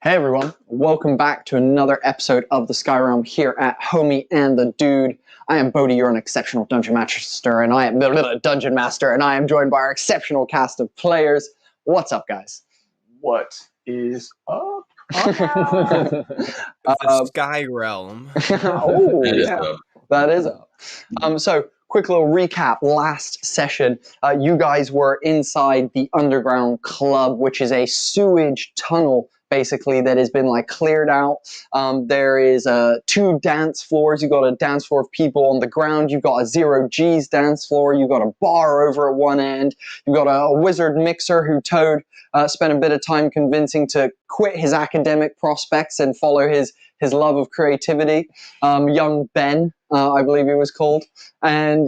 Hey everyone, welcome back to another episode of the Sky Realm here at Homie and the Dude. I am Bodhi, you're an exceptional dungeon master, and I am dungeon master, and I am joined by our exceptional cast of players. What's up, guys? What is up? The Sky Realm. Oh, yeah, that is up. So, quick little recap. Last session, you guys were inside the underground club, which is a sewage tunnel, basically, that has been cleared out. There is 2 dance floors. You've got a dance floor of people on the ground. You've got a 0 G's dance floor. You've got a bar over at one end. You've got a wizard mixer who Toad spent a bit of time convincing to quit his academic prospects and follow his love of creativity. Young Ben, I believe he was called. And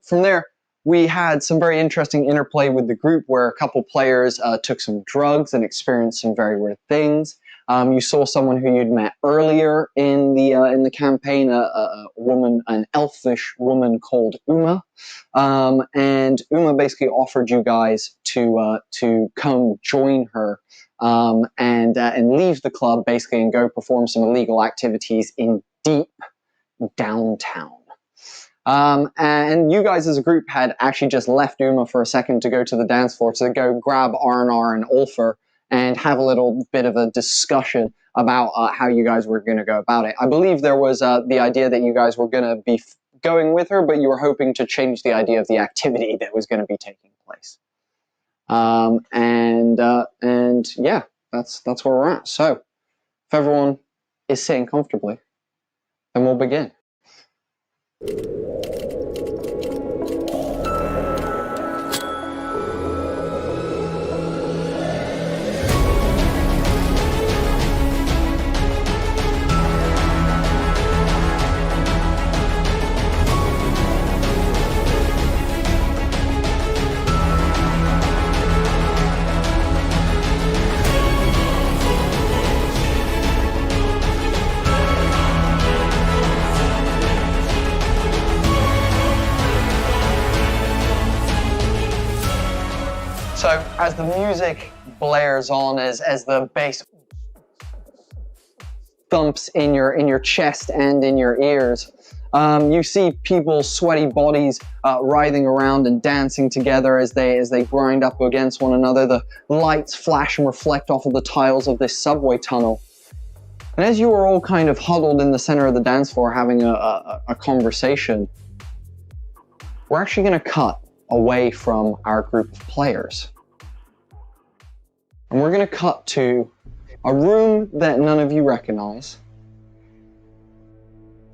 from there, we had some very interesting interplay with the group where a couple players took some drugs and experienced some very weird things. You saw someone who you'd met earlier in the campaign, an elfish woman called Uma, and Uma basically offered you guys to come join her and leave the club basically and go perform some illegal activities in deep downtown. And you guys as a group had actually just left Uma for a second to go to the dance floor to go grab R&R and Ulfer and have a little bit of a discussion about how you guys were going to go about it. I believe there was the idea that you guys were going to be going with her, but you were hoping to change the idea of the activity that was going to be taking place. And yeah, that's where we're at. So if everyone is sitting comfortably, then we'll begin. So as the music blares on, as the bass thumps in your chest and in your ears, you see people's sweaty bodies writhing around and dancing together as they grind up against one another. The lights flash and reflect off of the tiles of this subway tunnel. And as you are all kind of huddled in the center of the dance floor having a conversation, we're actually going to cut away from our group of players. And we're going to cut to a room that none of you recognize.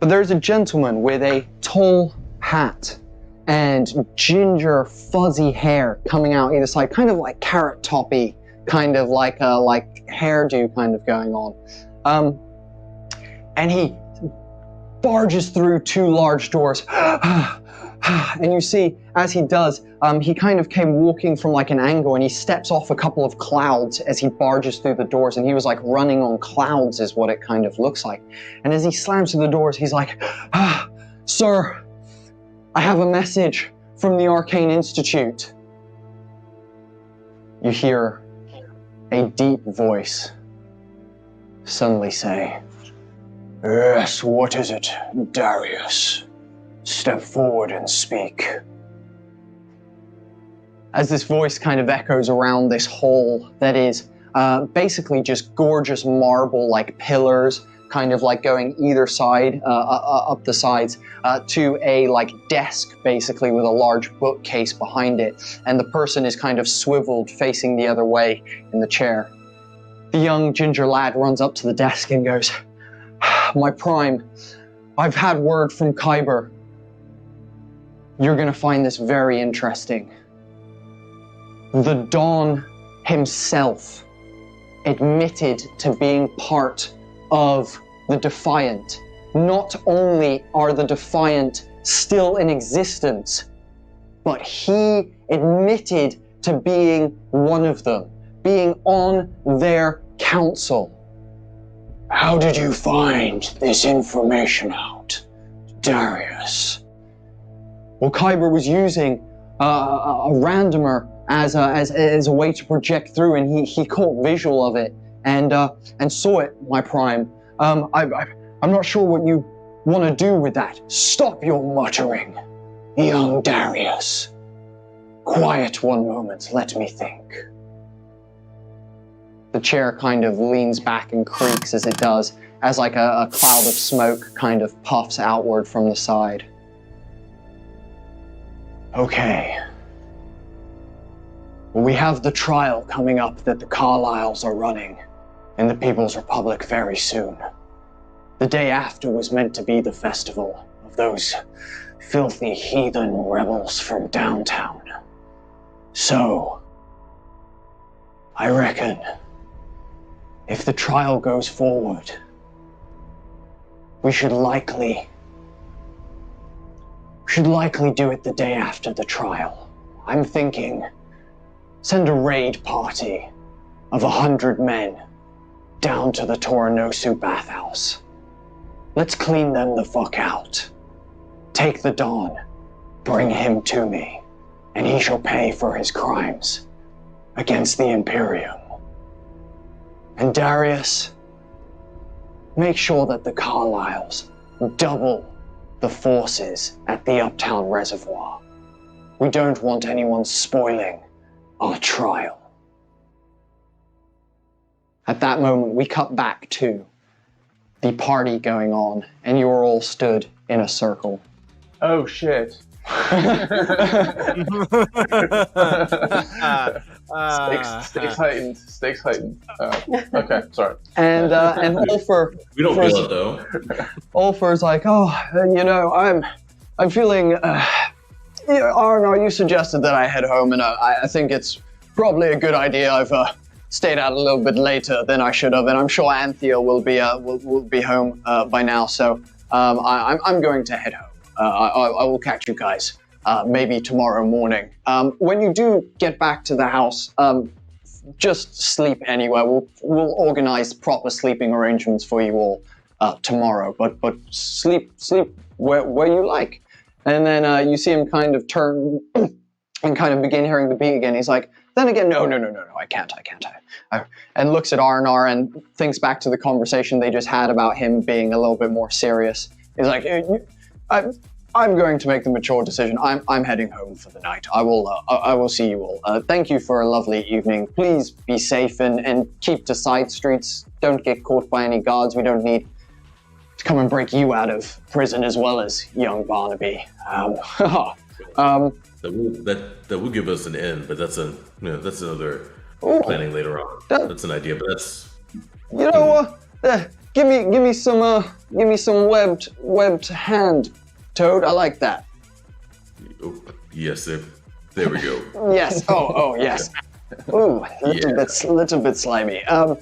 But there's a gentleman with a tall hat and ginger fuzzy hair coming out either side, kind of like carrot toppy, kind of like hairdo kind of going on. And he barges through 2 large doors. And you see, as he does, he kind of came walking from an angle and he steps off a couple of clouds as he barges through the doors, and he was running on clouds is what it kind of looks like. And as he slams through the doors, he's like, "Sir, I have a message from the Arcane Institute." You hear a deep voice suddenly say, "Yes, what is it, Darius? Step forward and speak." As this voice kind of echoes around this hall that is basically just gorgeous marble pillars, kind of going either side, up the sides, to a desk basically with a large bookcase behind it, and the person is kind of swiveled facing the other way in the chair. The young ginger lad runs up to the desk and goes, "My prime, I've had word from Kyber. You're going to find this very interesting. The Dawn himself admitted to being part of the Defiant. Not only are the Defiant still in existence, but he admitted to being one of them, being on their council." "How did you find this information out, Darius?" Well, Kyber was using a randomer as a way to project through, and he caught visual of it and saw it, my prime. I'm not sure what you want to do with that. Stop your muttering, young Darius. Quiet one moment, let me think. The chair kind of leans back and creaks as it does, as like a cloud of smoke kind of puffs outward from the side. Okay. We have the trial coming up that the Carlyles are running in the People's Republic very soon. The day after was meant to be the festival of those filthy heathen rebels from downtown. So, I reckon, if the trial goes forward, we should likely do it the day after the trial. I'm thinking, send a raid party of 100 men down to the Torrential bathhouse. Let's clean them the fuck out. Take the Dawn, bring him to me, and he shall pay for his crimes against the Imperium. And Darius, make sure that the Carlyles double the forces at the Uptown Reservoir. We don't want anyone spoiling our trial. At that moment, we cut back to the party going on, and you are all stood in a circle. Oh shit. Stakes heightened. Stakes heightened. Okay, sorry. And Ulfer, We don't feel it though. Ulfer's like, I'm feeling. Arnar, you suggested that I head home, and I think it's probably a good idea. I've stayed out a little bit later than I should have, and I'm sure Anthea will be home by now. So I'm going to head home. I will catch you guys maybe tomorrow morning. When you do get back to the house, just sleep anywhere. We'll organize proper sleeping arrangements for you all tomorrow. But sleep where you like. And then you see him kind of turn and kind of begin hearing the beat again. He's like, then again, no, I can't. And looks at Arnar and thinks back to the conversation they just had about him being a little bit more serious. He's like, I'm going to make the mature decision. I'm heading home for the night. I will see you all. Thank you for a lovely evening. Please be safe and keep to side streets. Don't get caught by any guards. We don't need to come and break you out of prison as well as young Barnaby. That will give us an end, but that's another planning later on. That's an idea, but that's. You know what? Give me some webbed hand, Toad. I like that. Oh, yes, there we go. Yes. Oh, yes. Ooh, little bit slimy. I'm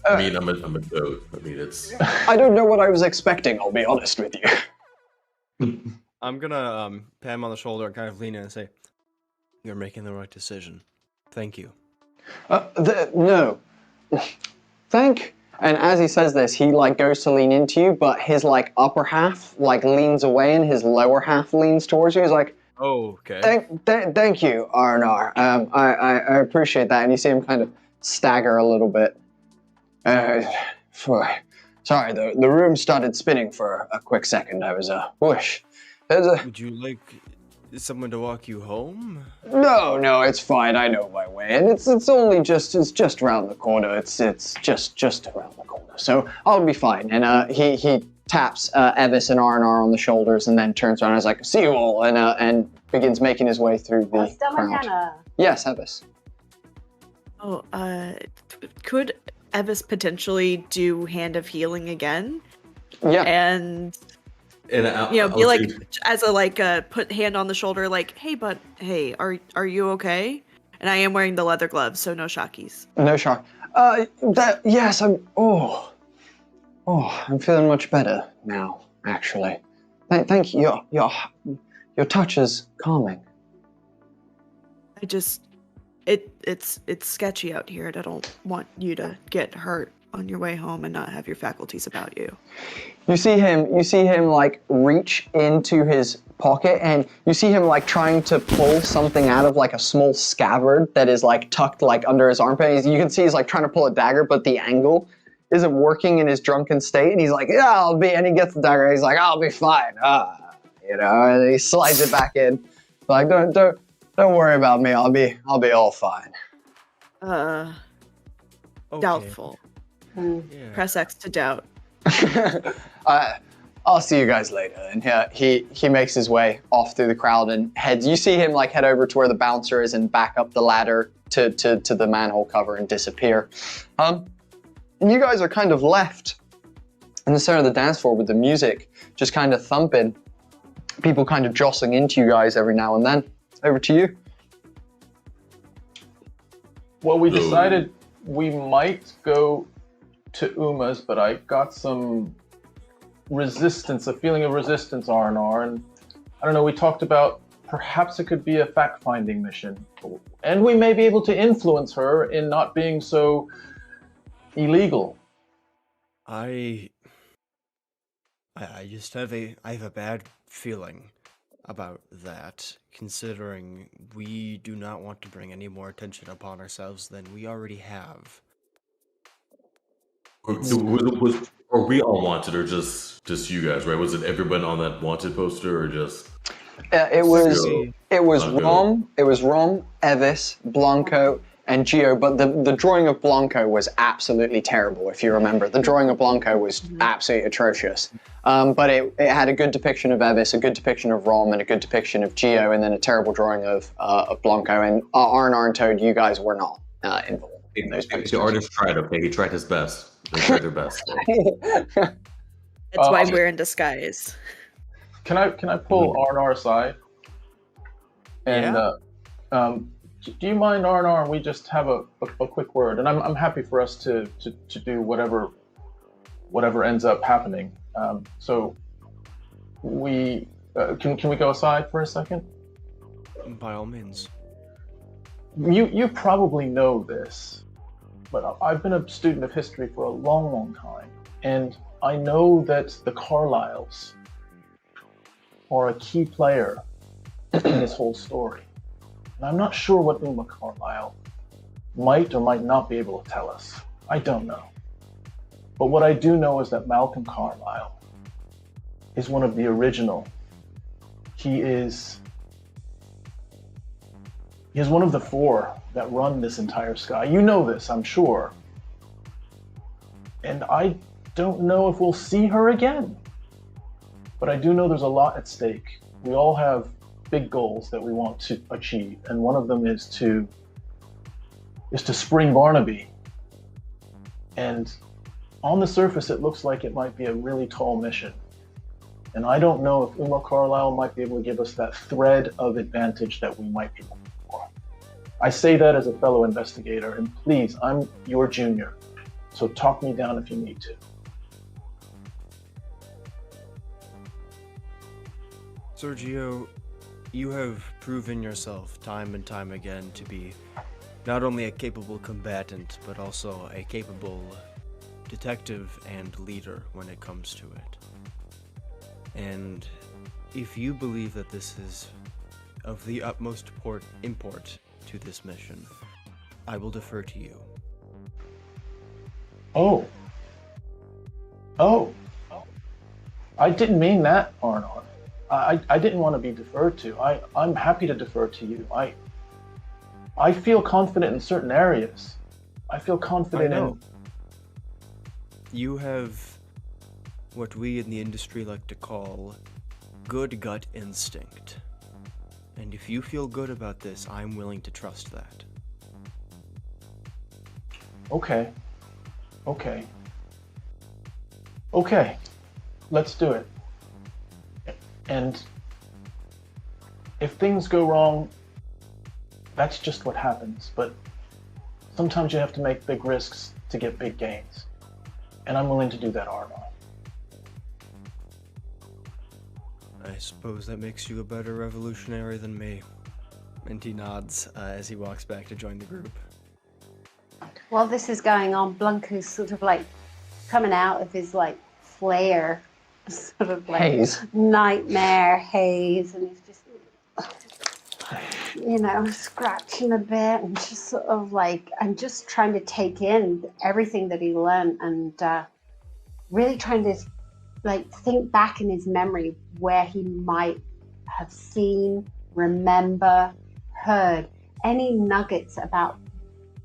a toad. It's. I don't know what I was expecting. I'll be honest with you. I'm gonna pat him on the shoulder and kind of lean in and say, "You're making the right decision. Thank you." No. Thank. And as he says this, he goes to lean into you, but his upper half leans away, and his lower half leans towards you. He's like, "Oh, okay. Thank you, Arnar. I appreciate that." And you see him kind of stagger a little bit. Sorry, the room started spinning for a quick second. I was whoosh. Would you like someone to walk you home? No, it's fine. I know my way, and it's just around the corner. It's just around the corner, so I'll be fine. And he taps Evis and Arnar on the shoulders, and then turns around and is like, "See you all," and begins making his way through the crowd. Yes, Evis. Oh, could Evis potentially do Hand of Healing again? Yeah. And be as a put hand on the shoulder, hey, are you okay? And I am wearing the leather gloves, so no shockies. No shock. Yes, I'm feeling much better now, actually. Thank you. Your touch is calming. it's sketchy out here, and I don't want you to get hurt on your way home and not have your faculties about you. You see him like reach into his pocket, and you see him like trying to pull something out of like a small scabbard that is like tucked like under his armpit. You can see he's like trying to pull a dagger, but the angle isn't working in his drunken state, and he's like, yeah, I'll be, and he gets the dagger, and he's like, I'll be fine, and he slides it back in. Like, don't worry about me, I'll be all fine. Okay. Doubtful. Yeah. Press X to doubt. I'll see you guys later. And he makes his way off through the crowd and heads. You see him like head over to where the bouncer is and back up the ladder to the manhole cover and disappear. And you guys are kind of left in the center of the dance floor with the music just kind of thumping. People kind of jostling into you guys every now and then. Over to you. Well, we decided we might go to Uma's, but I got some resistance, a feeling of resistance, R&R, and I don't know, we talked about perhaps it could be a fact-finding mission, and we may be able to influence her in not being so illegal. I just have a bad feeling about that, considering we do not want to bring any more attention upon ourselves than we already have. Or we all wanted, or just you guys, right? Was it everyone on that wanted poster, or just? It was Rom, Evis, Blanco, and Gio. But the drawing of Blanco was absolutely terrible. If you remember, the drawing of Blanco was absolutely atrocious. But it had a good depiction of Evis, a good depiction of Rom, and a good depiction of Gio, and then a terrible drawing of Blanco. And R&R and Toad, you guys were not involved in those posters. The artist tried. Okay, he tried his best. They tried their best. That's why we're in disguise. Can I pull R&R aside? And do you mind, R&R, and we just have a quick word? And I'm happy for us to do whatever ends up happening. So we can we go aside for a second? By all means. You probably know this, but I've been a student of history for a long time, and I know that the Carlyles are a key player in this whole story. And I'm not sure what Uma Carlyle might or might not be able to tell us. I don't know. But what I do know is that Malcolm Carlyle is one of the original. He is one of the four that run this entire sky. You know this, I'm sure. And I don't know if we'll see her again. But I do know there's a lot at stake. We all have big goals that we want to achieve, and one of them is to spring Barnaby. And on the surface, it looks like it might be a really tall mission. And I don't know if Uma Carlyle might be able to give us that thread of advantage that we might be looking for. I say that as a fellow investigator, and please, I'm your junior, so talk me down if you need to. Sergio, you have proven yourself time and time again to be not only a capable combatant, but also a capable detective and leader when it comes to it. And if you believe that this is of the utmost import to this mission, I will defer to you. Oh. I didn't mean that, Arnold. I didn't want to be deferred to. I'm happy to defer to you. I feel confident in certain areas. I feel confident in... You have what we in the industry like to call good gut instinct. And if you feel good about this, I'm willing to trust that. Okay. Let's do it. And if things go wrong, that's just what happens. But sometimes you have to make big risks to get big gains. And I'm willing to do that, Arnold. I suppose that makes you a better revolutionary than me. And he nods as he walks back to join the group. While this is going on, Blanco's sort of like coming out of his like flare, sort of like Haze. nightmare haze, and he's just, scratching a bit and just sort of like, and just trying to take in everything that he learned and really trying to like think back in his memory where he might have seen, remember, heard any nuggets about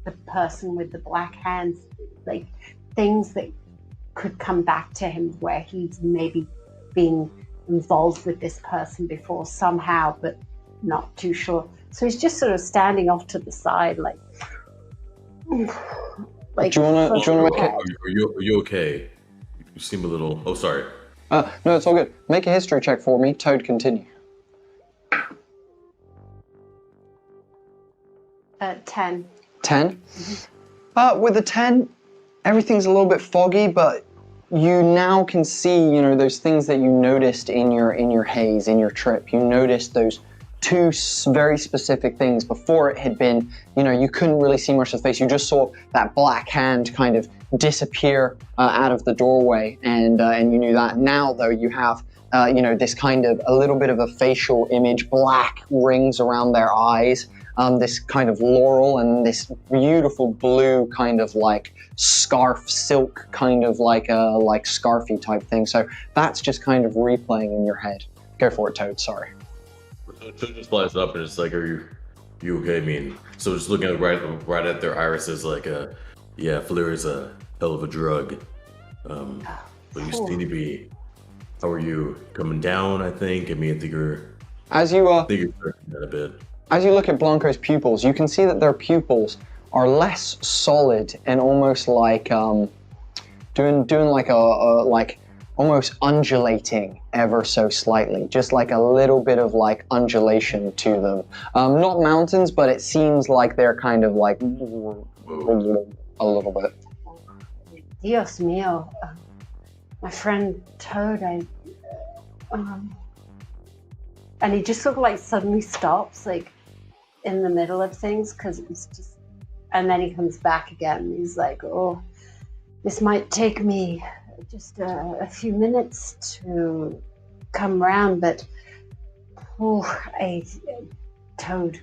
the person with the black hands, like things that could come back to him where he's maybe been involved with this person before somehow, but not too sure. So he's just sort of standing off to the side, like. Do you want to make it? Are you okay? You seem a little. Oh, sorry. No, it's all good. Make a history check for me. Toad, continue. 10. 10? With a 10, everything's a little bit foggy, but you now can see, those things that you noticed in your haze, in your trip. You noticed those two very specific things. Before it had been, you couldn't really see much of the face. You just saw that black hand kind of disappear out of the doorway, and you knew that. Now, though, you have, this kind of a little bit of a facial image, black rings around their eyes. This kind of laurel and this beautiful blue kind of like scarf, silk kind of like scarfy type thing. So that's just kind of replaying in your head. Go for it, Toad. Sorry. Toad just flies up and it's like, "Are you okay?" I mean, so just looking at right at their irises, like, yeah, Flair is a hell of a drug. But you seem to be. How are you coming down? I think. I mean, I think you're. As you hurting that a bit. As you look at Blanco's pupils, you can see that their pupils are less solid and almost like doing like like almost undulating ever so slightly, just like a little bit of like undulation to them. Not mountains, but it seems like they're kind of like a little bit. Dios mío, my friend Toad, and he just sort of like suddenly stops, like in the middle of things, because it was just, and then he comes back again. He's like, "Oh, this might take me just a few minutes to come round, but Toad,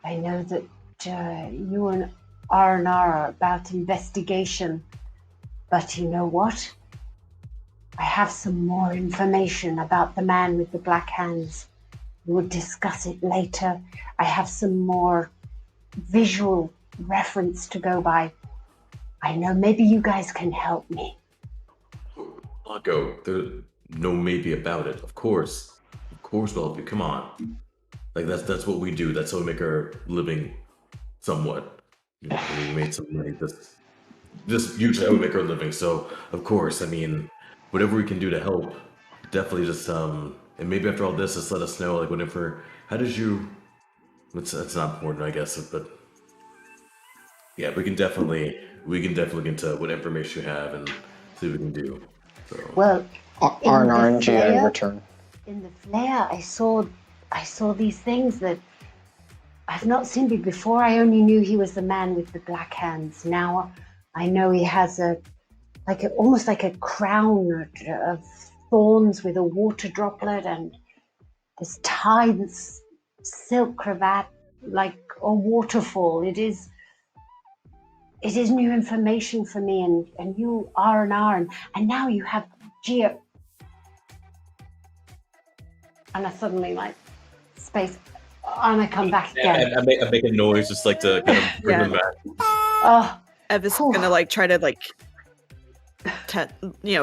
I know that you and R&R are about investigation, but you know what? I have some more information about the man with the black hands. We'll discuss it later. I have some more visual reference to go by. I know maybe you guys can help me." Blanco, there's no maybe about it. Of course we'll help you. Come on, like that's what we do. That's how we make our living, somewhat. We made some money. This usually how we make our living. So of course, I mean, whatever we can do to help, definitely just and maybe after all this, just let us know, like, whenever. How did you? That's not important, I guess, but yeah, we can definitely look into what information you have and see what we can do. So. Well, R&R and GA return. In the flare, I saw these things that I've not seen before. I only knew he was the man with the black hands. Now I know he has almost like a crown of thorns with a water droplet and this tied silk cravat like a waterfall. It is new information for me, and you R&R, and now you have Geo. And I suddenly like space, and I come back again. I make a noise just like to kind of bring them back. Oh, Ev is gonna like try to like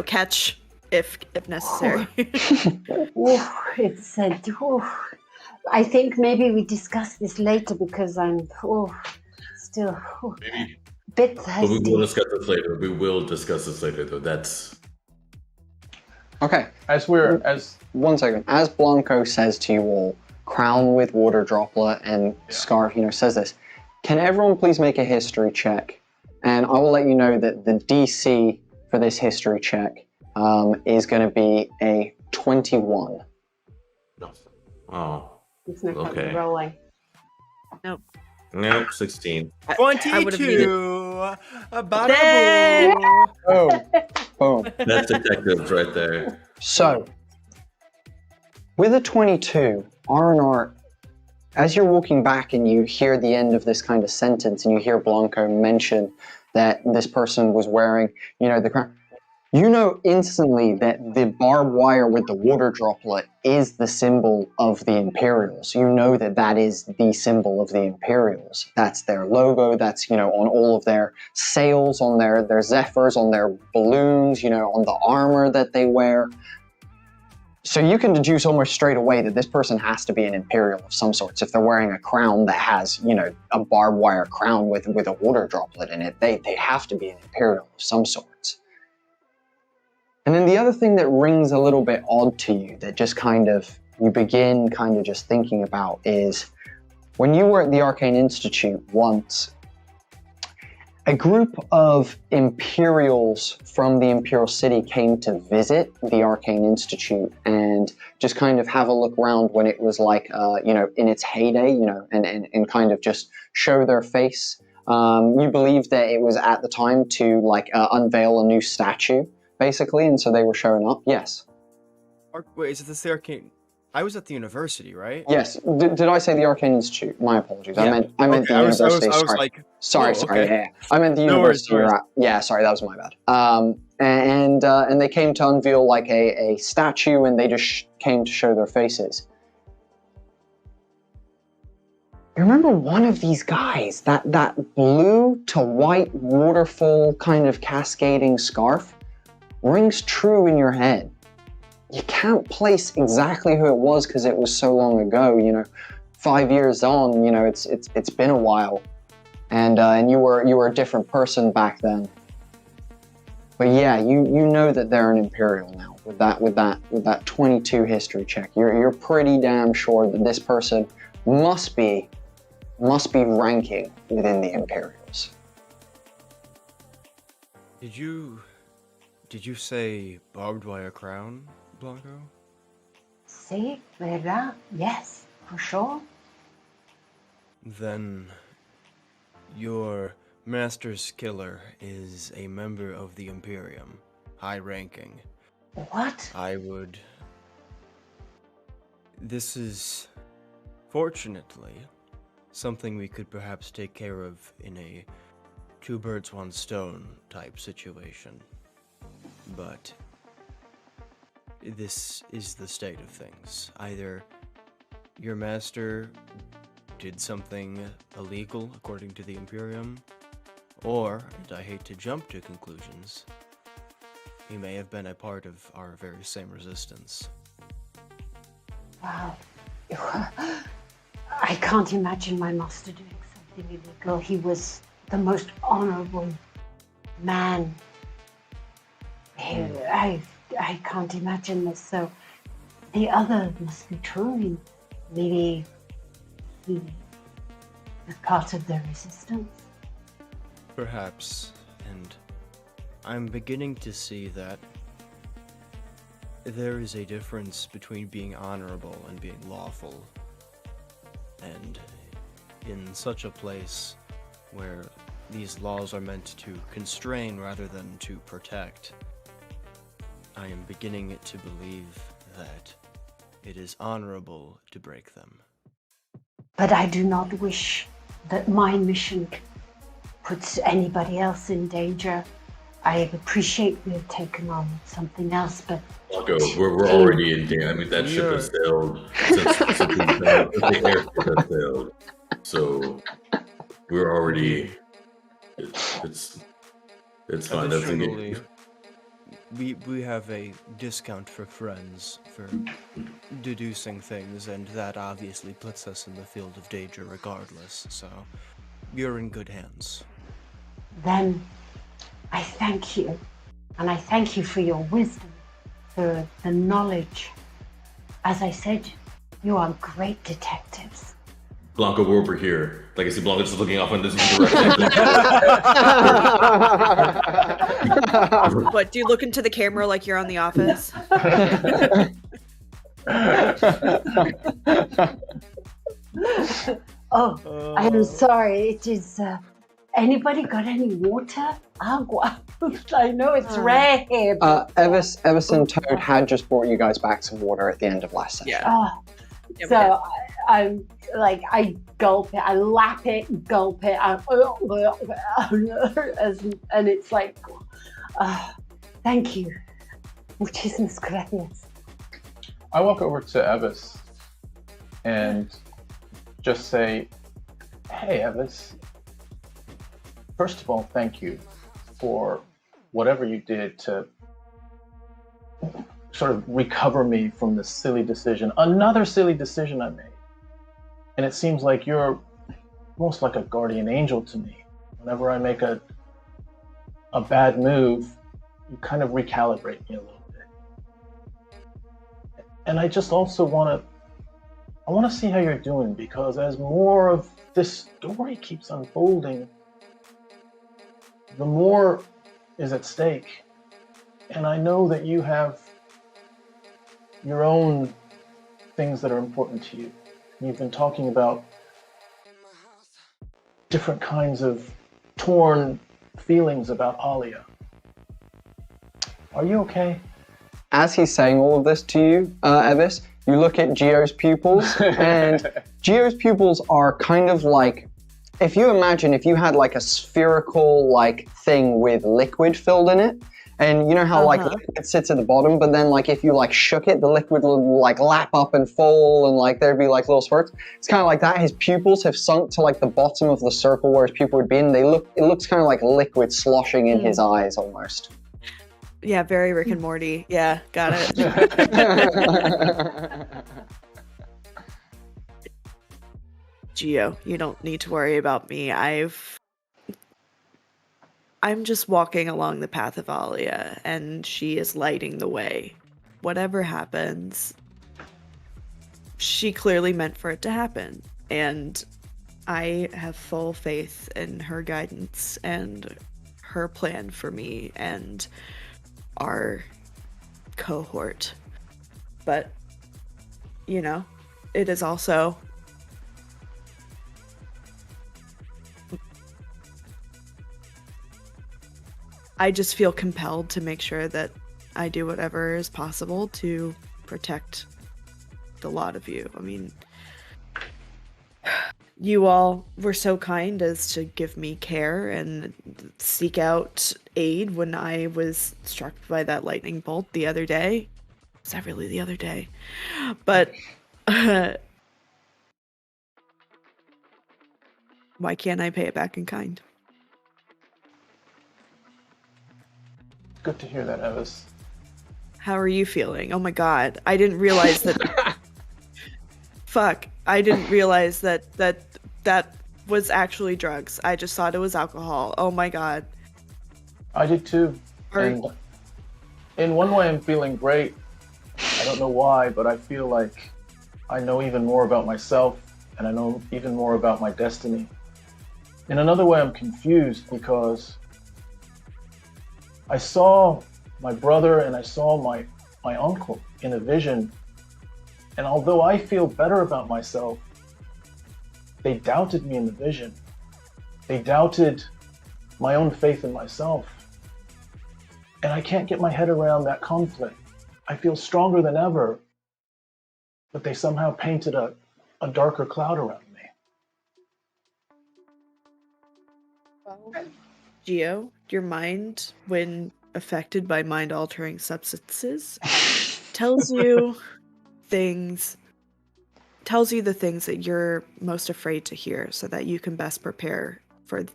catch if necessary. It said, I think maybe we discuss this later because I'm still Maybe. a bit thirsty. But we will discuss this later. We will discuss this later, though. That's okay. As 1 second. As Blanco says to you all, crown with water droplet and scarf, says this. Can everyone please make a history check? And I will let you know that the DC for this history check is going to be a 21. Oh. It's no Okay. rolling. Nope, 16. 22. Dang! Oh, boom. That's detectives right there. So, with a 22, R&R, as you're walking back and you hear the end of this kind of sentence and you hear Blanco mention that this person was wearing, the crown, you know instantly that the barbed wire with the water droplet is the symbol of the Imperials. You know that is the symbol of the Imperials. That's their logo. That's, on all of their sails, on their zephyrs, on their balloons, on the armor that they wear. So you can deduce almost straight away that this person has to be an Imperial of some sorts. If they're wearing a crown that has, a barbed wire crown with a water droplet in it, they have to be an Imperial of some sorts. And then the other thing that rings a little bit odd to you that just you begin just thinking about is when you were at the Arcane Institute once, a group of Imperials from the Imperial City came to visit the Arcane Institute and just have a look around when it was in its heyday, and just show their face. You believe that it was at the time to unveil a new statue, basically, and so they were showing up. Yes. Wait, is it the Arcane? I was at the university, right? Yes. Did I say the Arcane Institute? My apologies. Yeah. I meant the university. I was like, sorry. okay. Yeah. I meant the university. Worries. Yeah, sorry, that was my bad. And they came to unveil a statue, and they just came to show their faces. You remember one of these guys, that blue to white waterfall cascading scarf? Rings true in your head. You can't place exactly who it was because it was so long ago. 5 years on, it's been a while, and you were a different person back then. But yeah, you know that they're an Imperial now with that 22 history check. You're pretty damn sure that this person must be ranking within the Imperials. Did you say barbed wire crown, Blanco? Sí, ¿verdad? Yes, for sure. Then your master's killer is a member of the Imperium, high ranking. What? This is, fortunately, something we could perhaps take care of in a two birds, one stone type situation. But this is the state of things. Either your master did something illegal according to the Imperium, or, and I hate to jump to conclusions, he may have been a part of our very same resistance. Wow. I can't imagine my master doing something illegal. He was the most honorable man. I can't imagine this. So the other must be true. Maybe he was part of the resistance. Perhaps, and I'm beginning to see that there is a difference between being honorable and being lawful. And in such a place where these laws are meant to constrain rather than to protect, I am beginning to believe that it is honorable to break them. But I do not wish that my mission puts anybody else in danger. I appreciate we have taken on something else, but... Blanco, we're already in danger. I mean, that ship has sailed since the airship has sailed. So we're already... It's fine. Additionally, we have a discount for friends for deducing things, and that obviously puts us in the field of danger regardless, so you're in good hands. Then I thank you, and I thank you for your wisdom, for the knowledge. As I said, you are great detectives. Blanco, we're over here. Like I said, Blanco's just looking off in this direction. What, do you look into the camera like you're on The Office? Oh, I am sorry. It is. Anybody got any water? Agua. I know it's rare here. Everson Toad had just brought you guys back some water at the end of last session. Yeah. So I'm like, I gulp it, I lap it, gulp it, and it's like, thank you. Muchísimas gracias. I walk over to Evis and just say, hey, Evis, first of all, thank you for whatever you did to sort of recover me from this silly decision, another silly decision I made. And it seems like you're almost like a guardian angel to me. Whenever I make a bad move, you kind of recalibrate me a little bit. And I just also want to see how you're doing, because as more of this story keeps unfolding, the more is at stake. And I know that you have your own things that are important to you. You've been talking about different kinds of torn feelings about Alia. Are you okay? As he's saying all of this to you, Evis, you look at Geo's pupils, and Geo's pupils are kind of like, if you imagine if you had like a spherical like thing with liquid filled in it, and you know how like liquid sits at the bottom, but then like if you like shook it, the liquid would like lap up and fall, and like there'd be like little spurts. It's kind of like that. His pupils have sunk to like the bottom of the circle where his pupil would be, and it looks kind of like liquid sloshing in his eyes almost. Yeah, very Rick and Morty. Yeah, got it. Geo, you don't need to worry about me. I'm just walking along the path of Alia, and she is lighting the way. Whatever happens, she clearly meant for it to happen. And I have full faith in her guidance and her plan for me and our cohort. But, you know, it is also... I just feel compelled to make sure that I do whatever is possible to protect the lot of you. I mean, you all were so kind as to give me care and seek out aid when I was struck by that lightning bolt the other day. Was that really the other day? But why can't I pay it back in kind? Good to hear that, Evis. How are you feeling? Oh my god, I didn't realize that... Fuck, I didn't realize that was actually drugs. I just thought it was alcohol. Oh my god. I did too. And in one way I'm feeling great. I don't know why, but I feel like I know even more about myself, and I know even more about my destiny. In another way I'm confused, because I saw my brother and I saw my uncle in a vision, and although I feel better about myself, they doubted me in the vision. They doubted my own faith in myself. And I can't get my head around that conflict. I feel stronger than ever, but they somehow painted a darker cloud around me. Geo, your mind, when affected by mind-altering substances, tells you the things that you're most afraid to hear so that you can best prepare for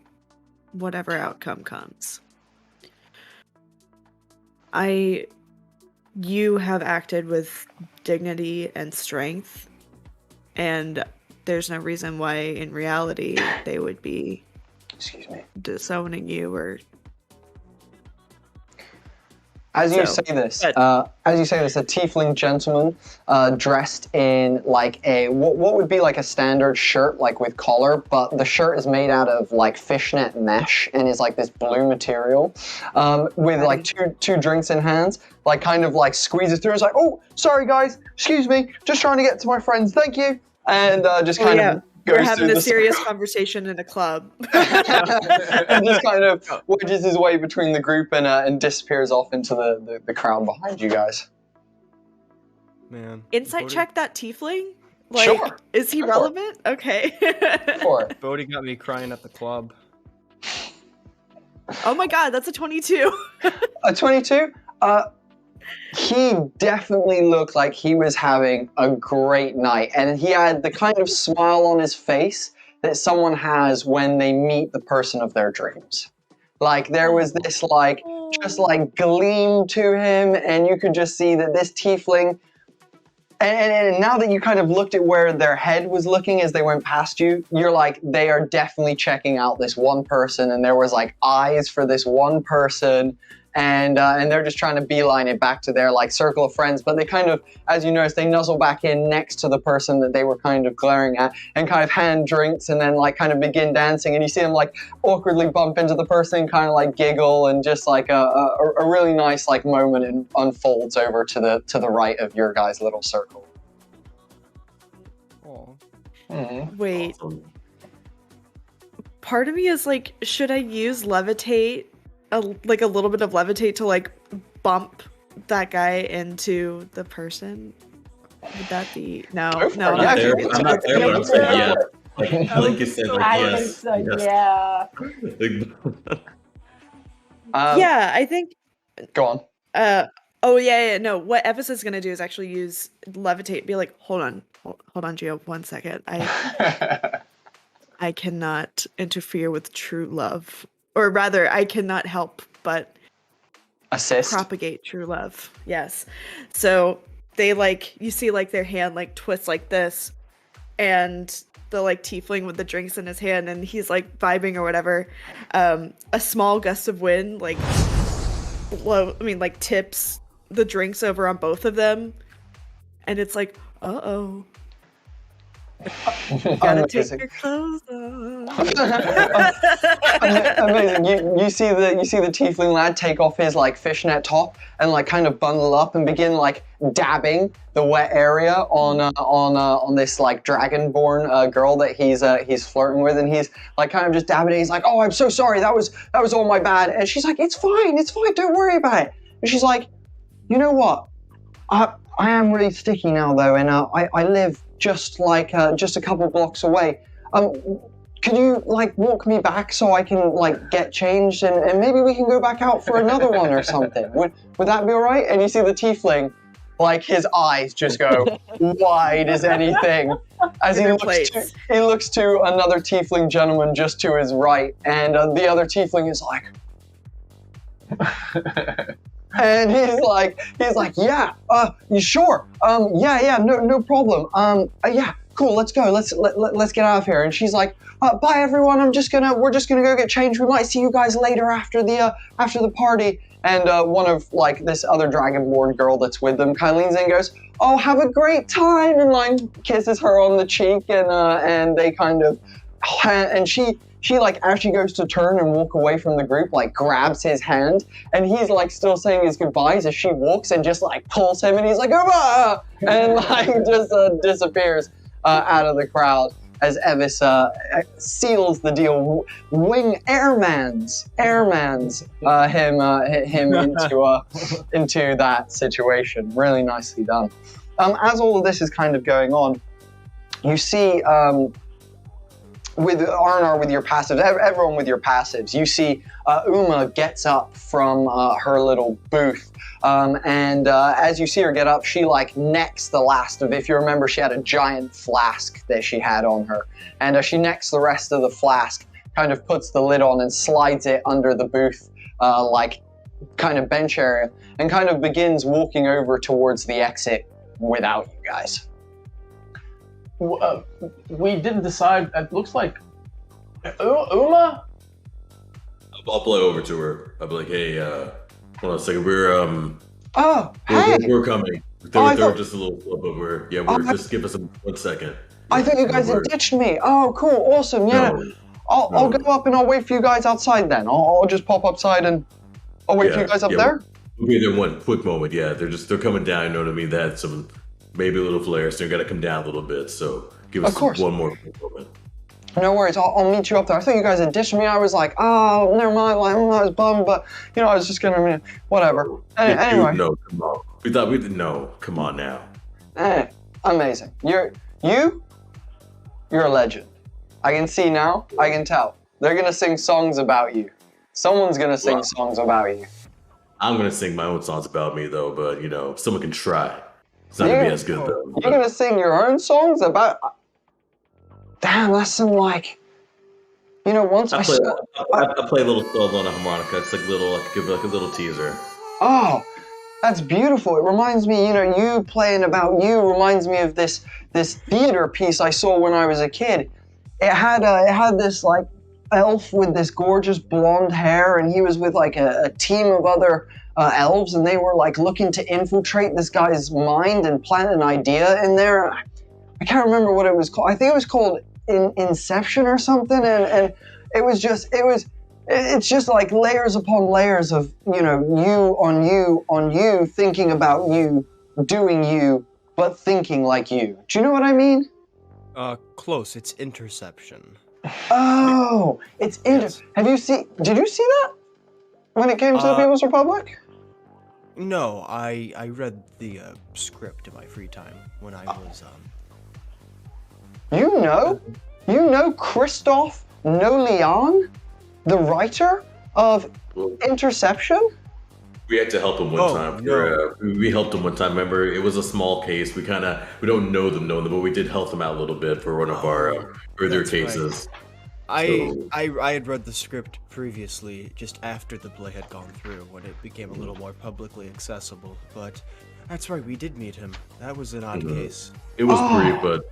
whatever outcome comes. You have acted with dignity and strength, and there's no reason why in reality they would be disowning you or... As you say this, a tiefling gentleman dressed in like what would be like a standard shirt, like with collar, but the shirt is made out of like fishnet mesh and is like this blue material, with like two drinks in hands, like kind of like squeezes through. It's like, oh, sorry guys, excuse me, just trying to get to my friends, thank you, and just kind of We're having a serious conversation in a club. And just kind of wedges his way between the group and disappears off into the crowd behind you guys. Man. Insight check that tiefling? Like, Sure. is he relevant? Okay. Sure. Bodhi got me crying at the club. Oh my god, that's a 22. A 22? He definitely looked like he was having a great night, and he had the kind of smile on his face that someone has when they meet the person of their dreams. Like, there was this, like, just, like, gleam to him, and you could just see that this tiefling... And now that you kind of looked at where their head was looking as they went past you, you're like, they are definitely checking out this one person, and there was like eyes for this one person, and they're just trying to beeline it back to their like circle of friends. But they kind of, as you notice, they nuzzle back in next to the person that they were kind of glaring at, and kind of hand drinks, and then like kind of begin dancing. And you see them like awkwardly bump into the person, kind of like giggle, and just like a really nice like moment and unfolds over to the right of your guys' little circle. Oh. Mm-hmm. Wait, Awesome. part of me is like, should I use levitate, a little bit of levitate to like bump that guy into the person? Would that be no? Go for No, it. I'm Yeah, not there, but I'm saying yeah. Like you said, like I think yes. so, yes. yeah. yeah, I think. Go on. Oh yeah. No, what Ephes is gonna do is actually use levitate. Be like, hold on, Gio, 1 second. I cannot interfere with true love, or rather, I cannot help but Assist. propagate true love. Yes. So they like, you see like their hand like twist like this, and the like tiefling with the drinks in his hand, and he's like vibing or whatever. A small gust of wind like tips the drinks over on both of them, and it's like, uh-oh. Gotta take your clothes off. Amazing. You see the tiefling lad take off his like fishnet top and like kind of bundle up and begin like dabbing the wet area on this like dragonborn girl that he's flirting with, and he's like kind of just dabbing it. He's like, oh, I'm so sorry, that was all my bad. And she's like, it's fine, don't worry about it. And she's like, you know what? I am really sticky now though, and I live just a couple blocks away. Could you like walk me back so I can like get changed, and maybe we can go back out for another one or something? Would that be all right? And you see the tiefling, like his eyes just go wide as anything as he looks to another tiefling gentleman just to his right, and the other tiefling is like. And he's like, yeah, you sure? Yeah, no problem. Yeah, cool, let's go. Let's get out of here. And she's like, bye everyone. We're just gonna go get changed. We might see you guys later after the party. And one of like this other dragonborn girl that's with them kind of leans in and goes, oh, have a great time, and like kisses her on the cheek, and they kind of, and she like as she goes to turn and walk away from the group, like grabs his hand, and he's like still saying his goodbyes as she walks and just like pulls him, and he's like, oh, and like just disappears out of the crowd as Evis seals the deal, airmans him into that situation. Really nicely done. As all of this is kind of going on, you see with R&R with your passives, everyone with your passives, you see Uma gets up from her little booth, and as you see her get up, she like necks the last of, if you remember, she had a giant flask that she had on her, and she necks the rest of the flask, kind of puts the lid on and slides it under the booth, like kind of bench area, and kind of begins walking over towards the exit without you guys. We didn't decide. It looks like Uma. I'll play over to her. I'll be like, hey, hold on a second. We're Hey! we're coming. They're just a little flip, but we're just give us 1 second. I thought you guys had ditched me. Oh, cool, awesome, yeah. No, I'll go up and I'll wait for you guys outside then. I'll just pop outside and I'll wait for you guys up there. We'll be there 1 quick moment. Yeah, they're coming down. You know what I mean? They had some maybe a little flare, so they're gonna come down a little bit. So give Of us course. one more moment. No worries, I'll meet you up there. I thought you guys had ditched me. I was like, oh, never mind. Like, I was bummed, but I was just gonna, whatever. Anyway. No, come on. We thought we didn't know. Come on now. Amazing. You're a legend. I can see now. I can tell. They're gonna sing songs about you. Someone's gonna sing songs about you. I'm gonna sing my own songs about me though, but someone can try. It's not gonna be as good though. You're gonna sing your own songs about? Damn, that's some once I play a little solo on a harmonica. It's like give like a little teaser. Oh, that's beautiful. It reminds me, you playing about you reminds me of this theater piece I saw when I was a kid. It had this like elf with this gorgeous blonde hair, and he was with like a team of other elves, and they were like looking to infiltrate this guy's mind and plant an idea in there. I can't remember what it was called. I think it was called Inception or something, and it's just like layers upon layers of you on you, thinking about you, doing you, but thinking like you. Do you know what I mean? Close. It's interception. Oh, it's Yes. Did you see that when it came to the People's Republic? No, I read the script in my free time when I was You know Christoph Nolian, the writer of Interception? We had to help him one time. No. We helped him one time. Remember, it was a small case. We don't know them, but we did help them out a little bit for one of our earlier cases. Right. I had read the script previously, just after the play had gone through, when it became a little more publicly accessible. But that's right, we did meet him. That was an odd case. It was brief, but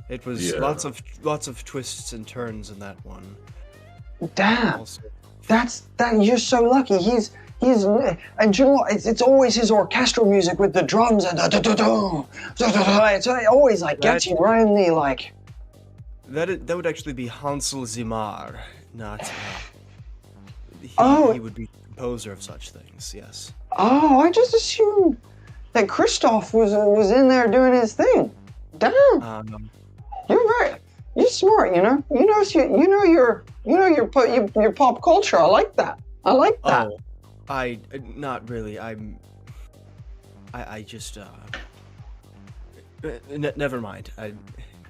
it was lots of twists and turns in that one. Damn, Also, you're so lucky. He's and you know what? It's always his orchestral music with the drums and it's always like gets you right in the like. that would actually be Hansel Zimmer, not. He would be the composer of such things. Yes. Oh, I just assumed that Christoph was in there doing his thing. Damn. You're smart. Your pop culture. I like that. Oh, not really. I just never mind.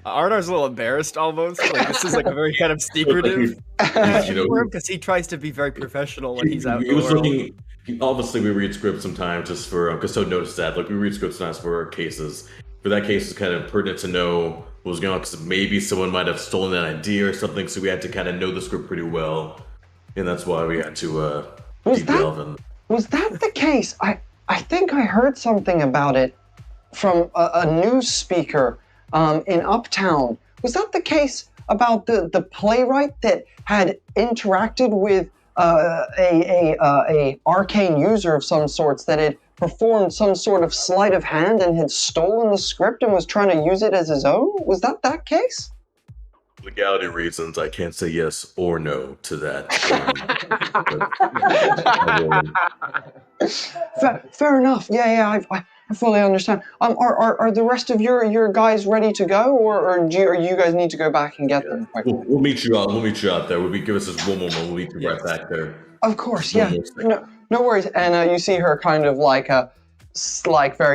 Arnar's a little embarrassed almost. Like this is like a very kind of secretive for him because he tries to be very professional when he's out. Obviously, we read scripts sometimes just for because so noticed that we read scripts sometimes for our cases. For that case, it's kind of pertinent to know what was going on because maybe someone might have stolen that idea or something. So we had to kind of know the script pretty well, and that's why we had to delve in. Was that the case? I think I heard something about it from a news speaker in Uptown. Was that the case about the playwright that had interacted with a arcane user of some sorts that had performed some sort of sleight of hand and had stolen the script and was trying to use it as his own? Was that case? Legality reasons, I can't say yes or no to that. Fair enough. Yeah, I fully understand. Are the rest of your guys ready to go, or do you guys need to go back and get them? We'll meet you out. We'll meet you out there. Give us this one moment. We'll meet you right back there. Of course, yeah. No worries. And you see her kind of like very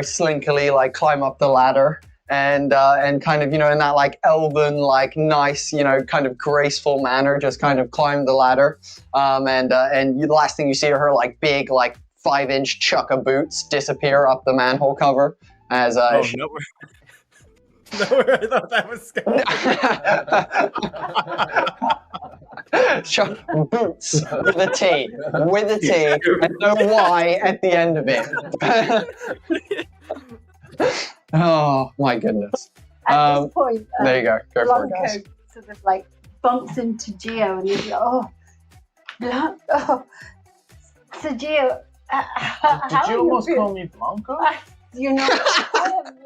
slinkily like climb up the ladder. And kind of, in that like elven, like nice, kind of graceful manner, just kind of climb the ladder. And the last thing you see are her like big, like 5-inch chukka boots disappear up the manhole cover as nowhere I thought that was going. Boots with a T, and no Y at the end of it. Oh my goodness! At this point, there you go. Go for it, guys. Blanco sort of like bumps into Gio, and he's like, so Gio, Did you almost call me Blanco? I am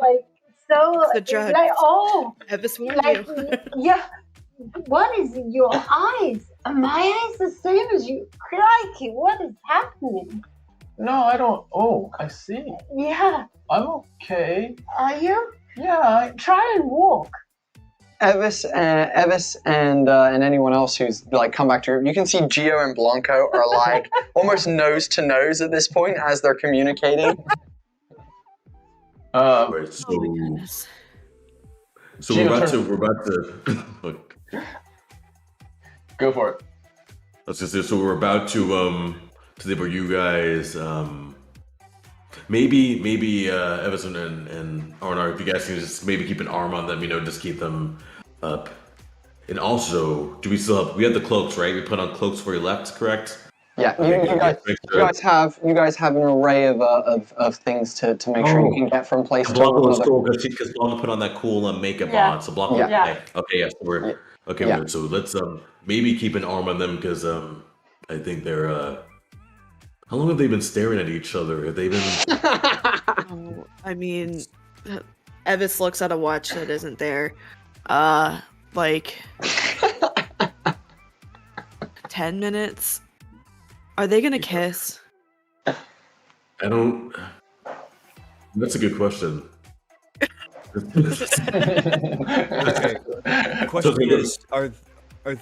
like so The judge. like Have this warned like you. yeah. What is your eyes? Are my eyes the same as you? Crikey, what is happening? No, I don't. Oh, I see. Yeah. I'm okay. Are you? Yeah. Try and walk. Evis and anyone else who's like come back to you can see Gio and Blanco are like almost nose to nose at this point as they're communicating. Right, so, Oh my goodness. so Gio, we're about to look, Go for it. let's just say, so we're about to say where you guys maybe Everson and Arnar, if you guys can just maybe keep an arm on them, just keep them up. And also, do we still have? We have the cloaks, right? We put on cloaks for your left, correct? Yeah, you guys have an array of things to make sure you can get from place to Blanco was another. cool because Blanco put on that cool makeup on, so Blanco. Yeah. Okay, yes, we're okay. Yeah. Good. So let's maybe keep an arm on them because I think they're how long have they been staring at each other? Have they been? Oh, I mean, Evis looks at a watch that isn't there. Like 10 minutes. Are they gonna kiss? I don't. That's a good question. Okay. Question is, are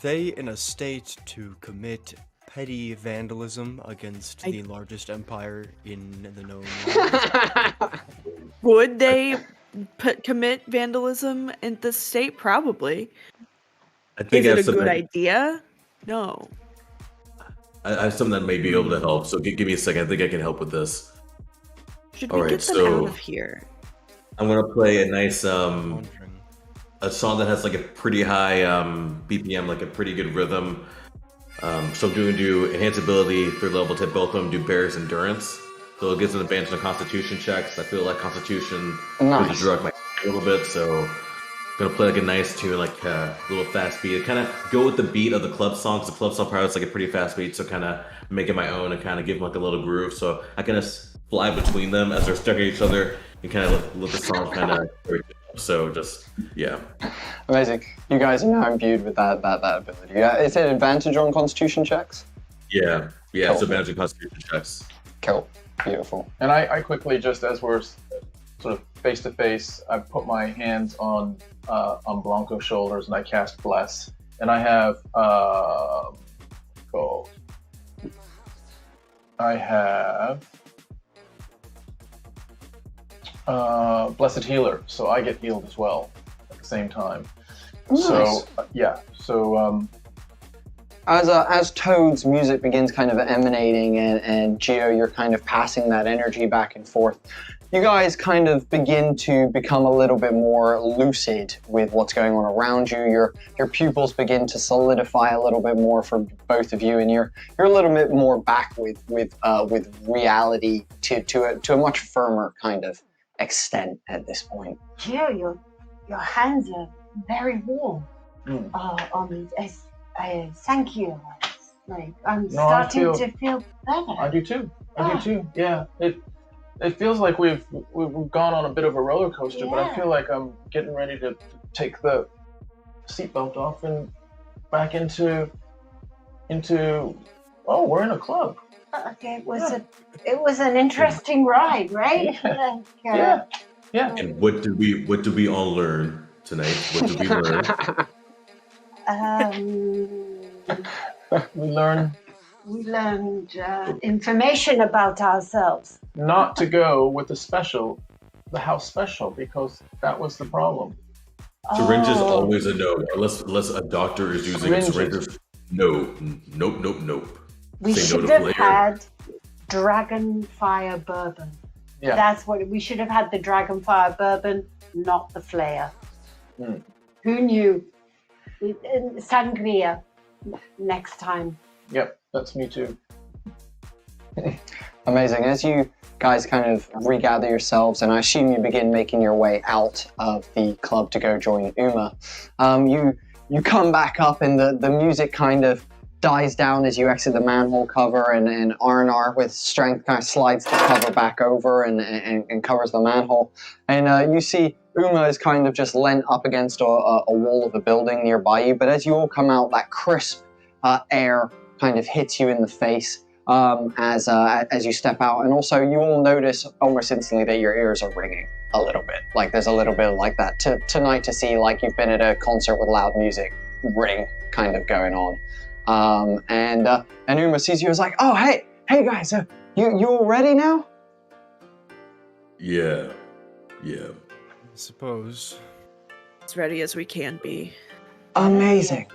they in a state to commit petty vandalism against the largest empire in the known world? Would they commit vandalism in this state? Probably. I think Is I it have a good something. idea? No. I have something that may be able to help. So give me a second. I think I can help with this. Should All we right, get them so- out of here? I'm gonna play a nice Wondering. a song that has like a pretty high BPM, like a pretty good rhythm. So I'm going to do enhance ability, 3rd level to both of them, do Bear's Endurance. So it gives an advantage on Constitution checks. I feel like Constitution Nice. is a drug my a little bit, so I'm gonna play like a nice tune, like a little fast beat. Kind of go with the beat of the club song, 'cause the club song probably is like a pretty fast beat, so kind of make it my own and kind of give them like a little groove. So I kind of fly between them as they're stuck at each other and kind of let the song kind of. So just yeah. Amazing. You guys are now imbued with that ability. Is it advantage on Constitution checks? Yeah, Cool. so managing Constitution checks. Cool. Beautiful. And I quickly, just as we're sort of face to face, I put my hands on Blanco's shoulders and I cast Bless. And I have gold. I have Blessed Healer, so I get healed as well at the same time. Nice. So yeah, so As Toad's music begins kind of emanating and Gio, you're kind of passing that energy back and forth, you guys kind of begin to become a little bit more lucid with what's going on around you. Your pupils begin to solidify a little bit more for both of you, and you're a little bit more back with reality to a much firmer kind of extent at this point. Gio, your hands are very warm Mm. on me. Thank you. Like, I'm No, I starting to feel better. I do too. Yeah, it feels like we've gone on a bit of a roller coaster, but I Yeah. feel like I'm getting ready to take the seatbelt off and back into. Oh, we're in a club. Okay, it was an interesting ride, right? Yeah. Yeah. And what did we all learn tonight? What did we learn? We learned We learned information about ourselves. not to go with the house special, because that was the problem. Syringe is Oh. always a no, unless a doctor is using Syringes. syringes. No, nope. We Say no should to have flavor. had dragon fire bourbon. Yeah. That's what we should have had, the dragon fire bourbon, not the flair. Hmm. Who knew? Sangria next time. Yep, that's me too. Amazing. As you guys kind of regather yourselves, and I assume you begin making your way out of the club to go join Uma, you come back up and the music kind of dies down as you exit the manhole cover, and R&R with strength kind of slides the cover back over and covers the manhole. And you see Uma is kind of just leant up against a wall of a building nearby you, but as you all come out, that crisp air kind of hits you in the face. as you step out, and also you all notice almost instantly that your ears are ringing a little bit. Like there's a little bit of like that tonight to see like you've been at a concert with loud music ring kind of going on. And Uma sees you as like, oh hey guys, you all ready now? Yeah. I suppose. As ready as we can be. Amazing.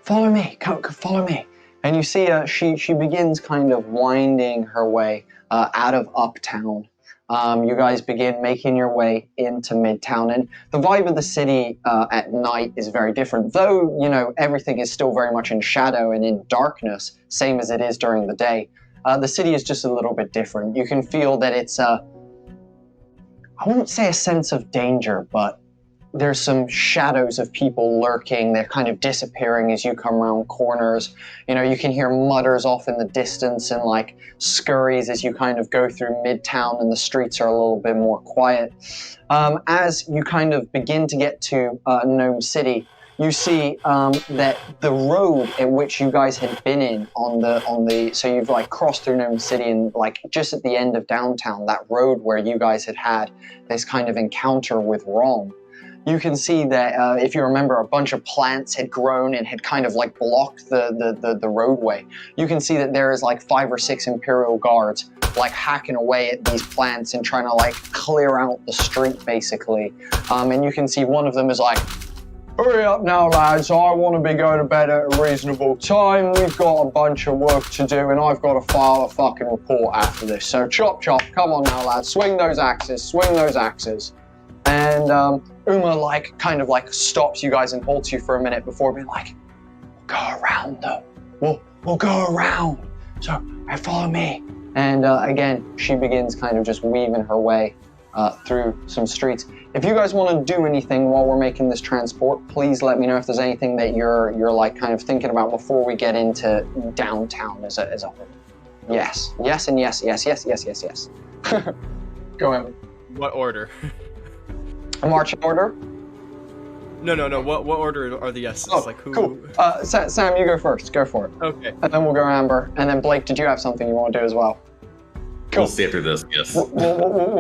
Follow me. Come, follow me. And you see, she begins kind of winding her way out of Uptown. You guys begin making your way into Midtown, and the vibe of the city at night is very different. Though, you know, everything is still very much in shadow and in darkness, same as it is during the day. The city is just a little bit different. You can feel that it's I wouldn't say a sense of danger, but there's some shadows of people lurking. They're kind of disappearing as you come around corners. You know, you can hear mutters off in the distance and like scurries as you kind of go through Midtown, and the streets are a little bit more quiet. As you kind of begin to get to Gnome City, you see that the road at which you guys had been in so you've like crossed through Gnome City, and like just at the end of downtown, that road where you guys had this kind of encounter with Wrong. You can see that if you remember, a bunch of plants had grown and had kind of like blocked the roadway. You can see that there is like 5 or 6 Imperial guards like hacking away at these plants and trying to like clear out the street basically. And you can see one of them is like, hurry up now, lads, I want to be going to bed at a reasonable time. We've got a bunch of work to do, and I've got to file a fucking report after this. So chop, come on now, lads, swing those axes. And Uma like kind of like stops you guys and halts you for a minute before being like, we'll go around though. We'll go around. So follow me. And again, she begins kind of just weaving her way through some streets. If you guys want to do anything while we're making this transport, please let me know if there's anything that you're like kind of thinking about before we get into downtown as a whole. Yes, and yes. Go ahead. What order? A marching order? No. What order are the yeses? Oh, like who? Cool. Sam, you go first. Go for it. Okay. And then we'll go Amber. And then Blake, did you have something you want to do as well? Cool. We'll see after this, yes. We'll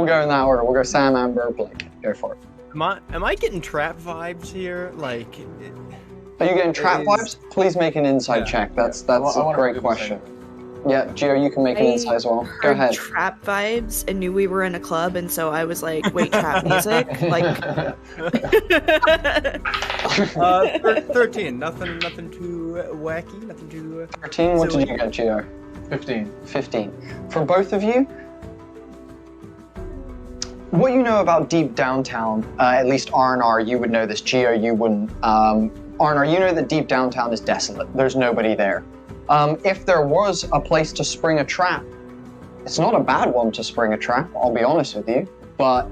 go in that order. We'll go Sam, Amber, Blake. Go for it. Am I getting trap vibes here? Like, are you getting trap vibes? Please make an insight check. That's a great question. Yeah, Gio, you can make an insight as well. Go ahead. Trap vibes and knew we were in a club, and so I was like, wait, trap music? Like 13. Nothing too wacky, nothing too 13? What silly. did you get, Gio? 15. For both of you, what you know about deep downtown, at least R&R, you would know this. Gio, you wouldn't. R&R, you know that deep downtown is desolate. There's nobody there. If there was a place to spring a trap, it's not a bad one to spring a trap, I'll be honest with you. But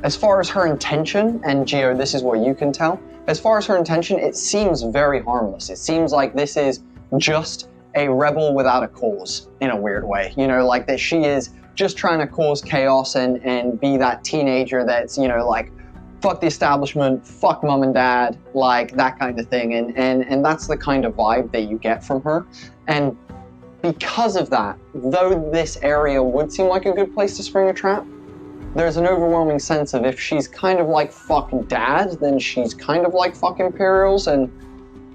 as far as her intention, and Gio, this is what you can tell, as far as her intention, it seems very harmless. It seems like this is just a rebel without a cause, in a weird way. You know, like that she is just trying to cause chaos and be that teenager that's, you know, like, fuck the establishment, fuck mom and dad, like that kind of thing. And that's the kind of vibe that you get from her. And because of that, though this area would seem like a good place to spring a trap, there's an overwhelming sense of if she's kind of like fuck dad, then she's kind of like fuck Imperials, and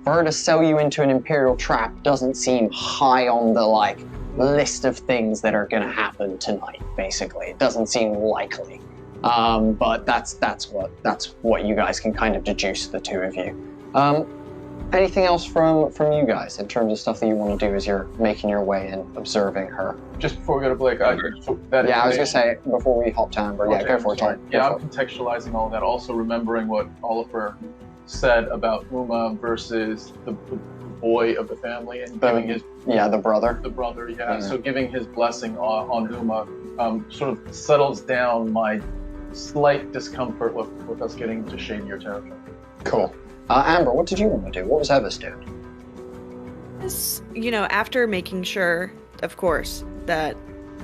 for her to sell you into an Imperial trap doesn't seem high on the like list of things that are gonna happen tonight, basically. It doesn't seem likely. But that's what you guys can kind of deduce, the two of you. Anything else from you guys in terms of stuff that you want to do as you're making your way and observing her? Just before we go to Blake, I was gonna say before we hop to Amber. Yeah, go for it, Tom. Yeah, I'm contextualizing all that. Also remembering what Oliver said about Uma versus the boy of the family and giving his the brother. Yeah. So giving his blessing on Uma sort of settles down my slight discomfort with us getting to shadier territory. Cool. Amber, what did you want to do? What was Evers doing? You know, after making sure, of course, that,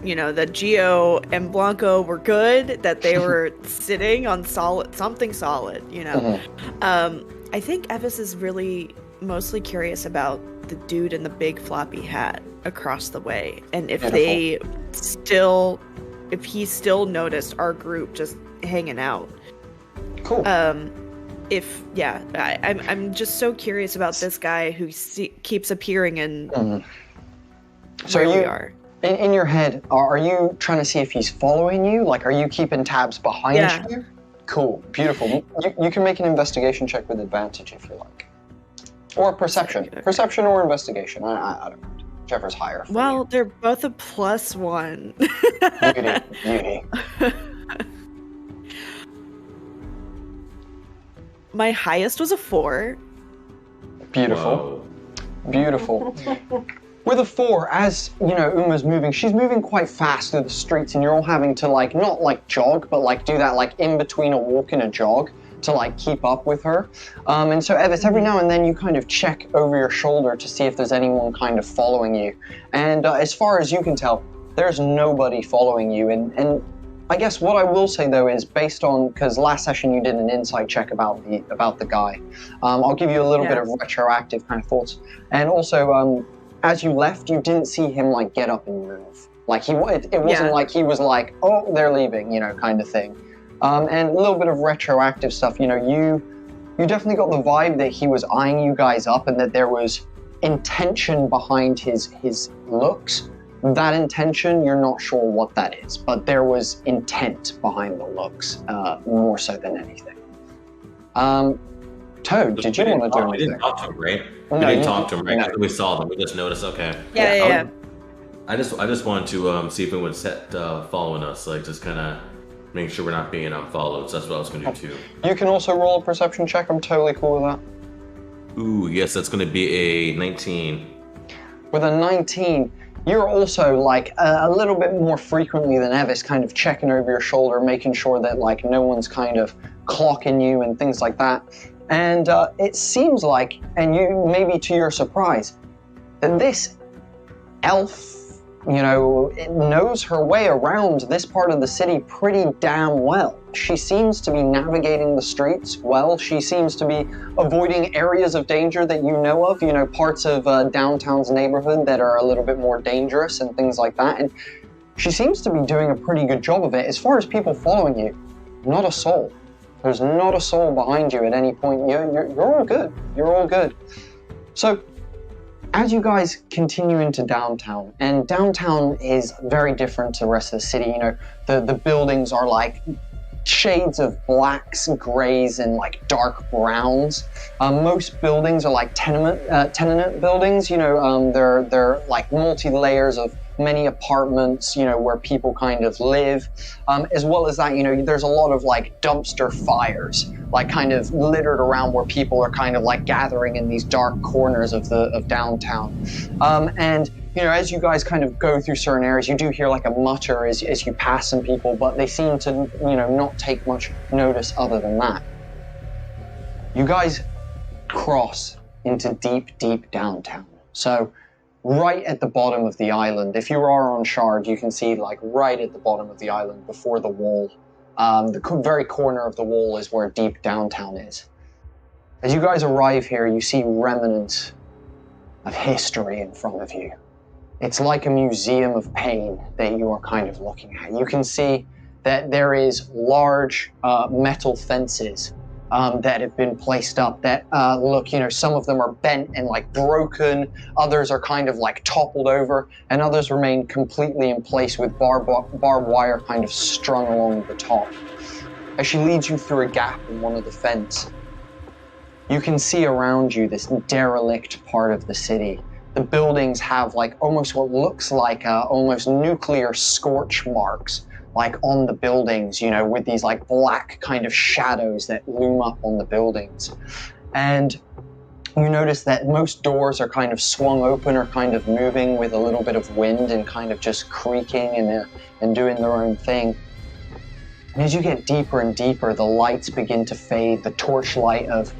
you know, that Gio and Blanco were good, that they were sitting on something solid, you know. I think Evis is really mostly curious about the dude in the big floppy hat across the way, and if Beautiful. if he still noticed our group just hanging out. Cool. I'm just so curious about this guy who keeps appearing in So where we you are. in your head, are you trying to see if he's following you? Like, are you keeping tabs behind you? Cool, beautiful. You can make an investigation check with advantage if you like, or perception, perception or investigation. I don't know, whichever's higher. Well, they're both a +1. Beauty. My highest was a 4. Beautiful. Whoa. Beautiful. With a 4, as you know, Uma's moving. She's moving quite fast through the streets, and you're all having to not jog, but do that in between a walk and a jog to keep up with her. And so, Evis, every now and then you kind of check over your shoulder to see if there's anyone kind of following you. And as far as you can tell, there's nobody following you. And I guess what I will say though is, based on, because last session you did an insight check about the guy, I'll give you a little bit of retroactive kind of thoughts. And also, as you left, you didn't see him get up and move. It wasn't like he was oh, they're leaving, kind of thing. And a little bit of retroactive stuff. You definitely got the vibe that he was eyeing you guys up, and that there was intention behind his looks. That intention, you're not sure what that is, but there was intent behind the looks, more so than anything. Toad, did you want to do anything? We didn't talk to him, right? No, we didn't talk to him, right? After we saw them, we just noticed, okay. Yeah. I just wanted to see if anyone was following us, just kind of make sure we're not being followed. So that's what I was going to do too. You can also roll a perception check. I'm totally cool with that. Ooh, yes, that's going to be a 19. With a 19, you're also a little bit more frequently than Evis kind of checking over your shoulder, making sure that no one's kind of clocking you and things like that. And it seems and you, maybe to your surprise, that this elf, it knows her way around this part of the city pretty damn well. She seems to be navigating the streets well. She seems to be avoiding areas of danger that you know of, parts of downtown's neighborhood that are a little bit more dangerous and things like that. And she seems to be doing a pretty good job of it. As far as people following you, not a soul. There's not a soul behind you at any point. You're all good. You're all good. So, as you guys continue into downtown, and downtown is very different to the rest of the city, the buildings are shades of blacks, grays, and dark browns. Most buildings are tenement buildings. They're multi-layers of many apartments, where people kind of live. As well as that, there's a lot of dumpster fires, kind of littered around where people are kind of gathering in these dark corners of downtown. And as you guys kind of go through certain areas, you do hear a mutter as you pass some people, but they seem to, not take much notice other than that. You guys cross into deep, deep downtown. So right at the bottom of the island, if you are on Shard, you can see right at the bottom of the island before the wall, the very corner of the wall is where deep downtown is. As you guys arrive here, you see remnants of history in front of you. It's like a museum of pain that you are kind of looking at. You can see that there is large metal fences that have been placed up that look, some of them are bent and broken, others are kind of toppled over, and others remain completely in place with barbed wire kind of strung along the top. As she leads you through a gap in one of the fence, you can see around you this derelict part of the city. The buildings have almost what looks like almost nuclear scorch marks on the buildings, with these black kind of shadows that loom up on the buildings. And you notice that most doors are kind of swung open or kind of moving with a little bit of wind and kind of just creaking and doing their own thing. And as you get deeper and deeper, the lights begin to fade, the torchlight of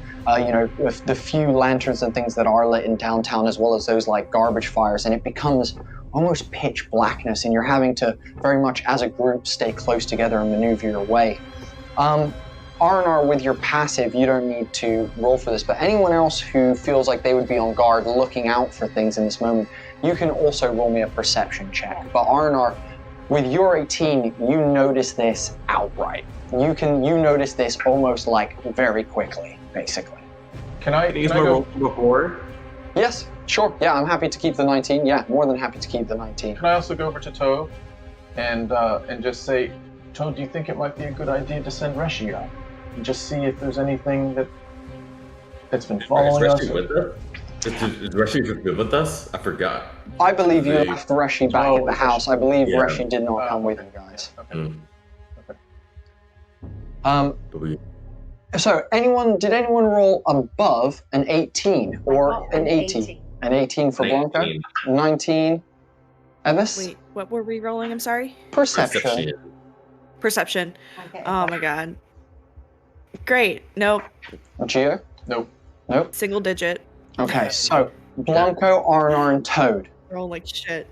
with the few lanterns and things that are lit in downtown, as well as those garbage fires, and it becomes almost pitch blackness, and you're having to very much as a group stay close together and maneuver your way. R&R, with your passive, you don't need to roll for this, but anyone else who feels like they would be on guard looking out for things in this moment, you can also roll me a perception check. But R&R, with your 18, you notice this outright. You notice this almost like very quickly, basically. Can I Use my go? roll before. Yes, sure. Yeah, I'm happy to keep the 19. Yeah, more than happy to keep the 19. Can I also go over to Toad and just say, Toad, do you think it might be a good idea to send Reshi out and just see if there's anything that's been following us? Is Reshi just good with us? I forgot. I believe you left Reshi back at the house. I believe Yeah. Reshi did not come with you guys. Okay. So did anyone roll above an 18 or an 18? An 18 for Blanco? 19. Evis? Wait, what were we rolling? I'm sorry? Perception. Perception. Okay. Oh my god. Great. Nope. Geo? Nope. Nope. Single digit. Okay, so Blanco, R&R, and Toad. Roll like shit.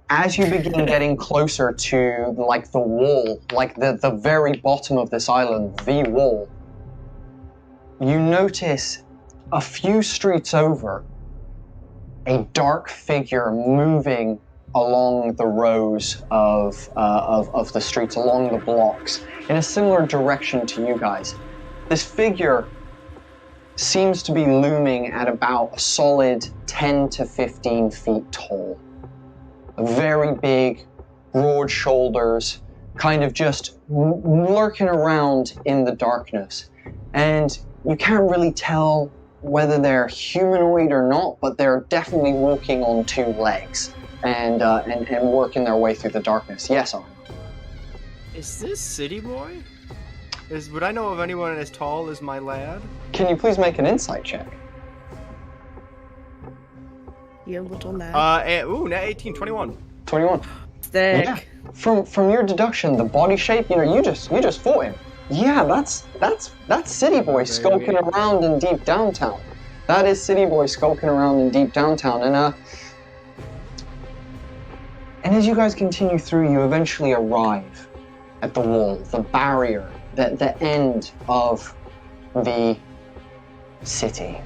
As you begin getting closer to like the wall, like the very bottom of this island, the wall, you notice a few streets over a dark figure moving along the rows of the streets, along the blocks, in a similar direction to you guys. This figure seems to be looming at about a solid 10 to 15 feet tall. Very big, broad shoulders, kind of just lurking around in the darkness. And you can't really tell whether they're humanoid or not, but they're definitely walking on two legs and working their way through the darkness. Yes, Arnold. Is this City Boy? Would I know of anyone as tall as my lad? Can you please make an insight check? You little lad. Net 18, 21. 21. Sick. Yeah. From your deduction, the body shape, you just fought him. Yeah, that's City Boy skulking around in deep downtown. That is City Boy skulking around in deep downtown, and as you guys continue through, you eventually arrive at the wall, the barrier, the end of the city.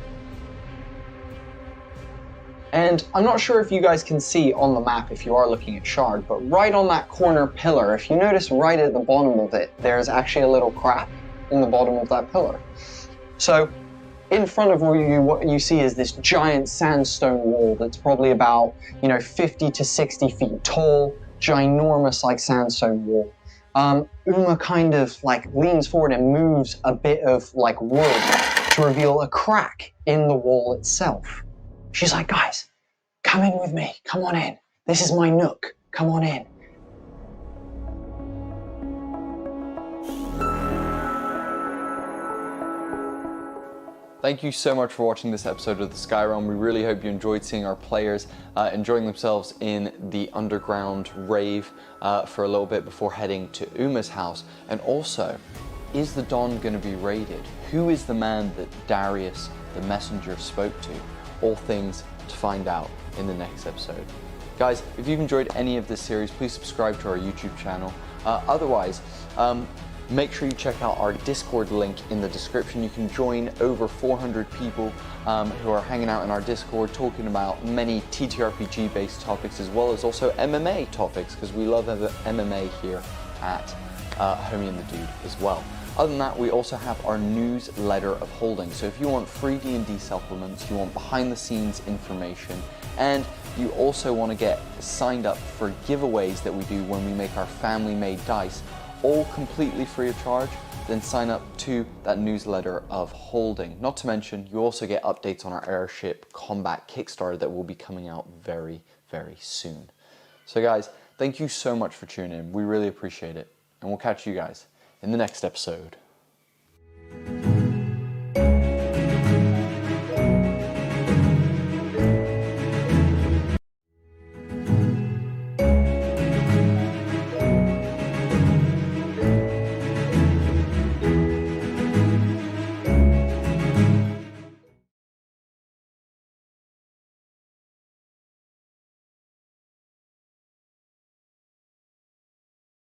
And I'm not sure if you guys can see on the map if you are looking at Shard, but right on that corner pillar, if you notice right at the bottom of it, there's actually a little crack in the bottom of that pillar. So in front of you, what you see is this giant sandstone wall that's probably about 50 to 60 feet tall, ginormous like sandstone wall. Uma kind of like leans forward and moves a bit of like wood to reveal a crack in the wall itself. She's like, guys, come in with me. Come on in. This is my nook. Come on in. Thank you so much for watching this episode of the Sky Realm. We really hope you enjoyed seeing our players enjoying themselves in the underground rave for a little bit before heading to Uma's house. And also, is the Dawn going to be raided? Who is the man that Darius, the messenger, spoke to? All things to find out in the next episode. Guys, if you've enjoyed any of this series, please subscribe to our YouTube channel. Otherwise, make sure you check out our Discord link in the description. You can join over 400 people who are hanging out in our Discord talking about many TTRPG based topics as well as also MMA topics, because we love MMA here at Homie and the Dude as well. Other than that, we also have our newsletter of holding. So if you want free D&D supplements, you want behind the scenes information, and you also want to get signed up for giveaways that we do when we make our family made dice, all completely free of charge, then sign up to that newsletter of holding. Not to mention, you also get updates on our Airship Combat Kickstarter that will be coming out very, very soon. So guys, thank you so much for tuning in. We really appreciate it. And we'll catch you guys in the next episode.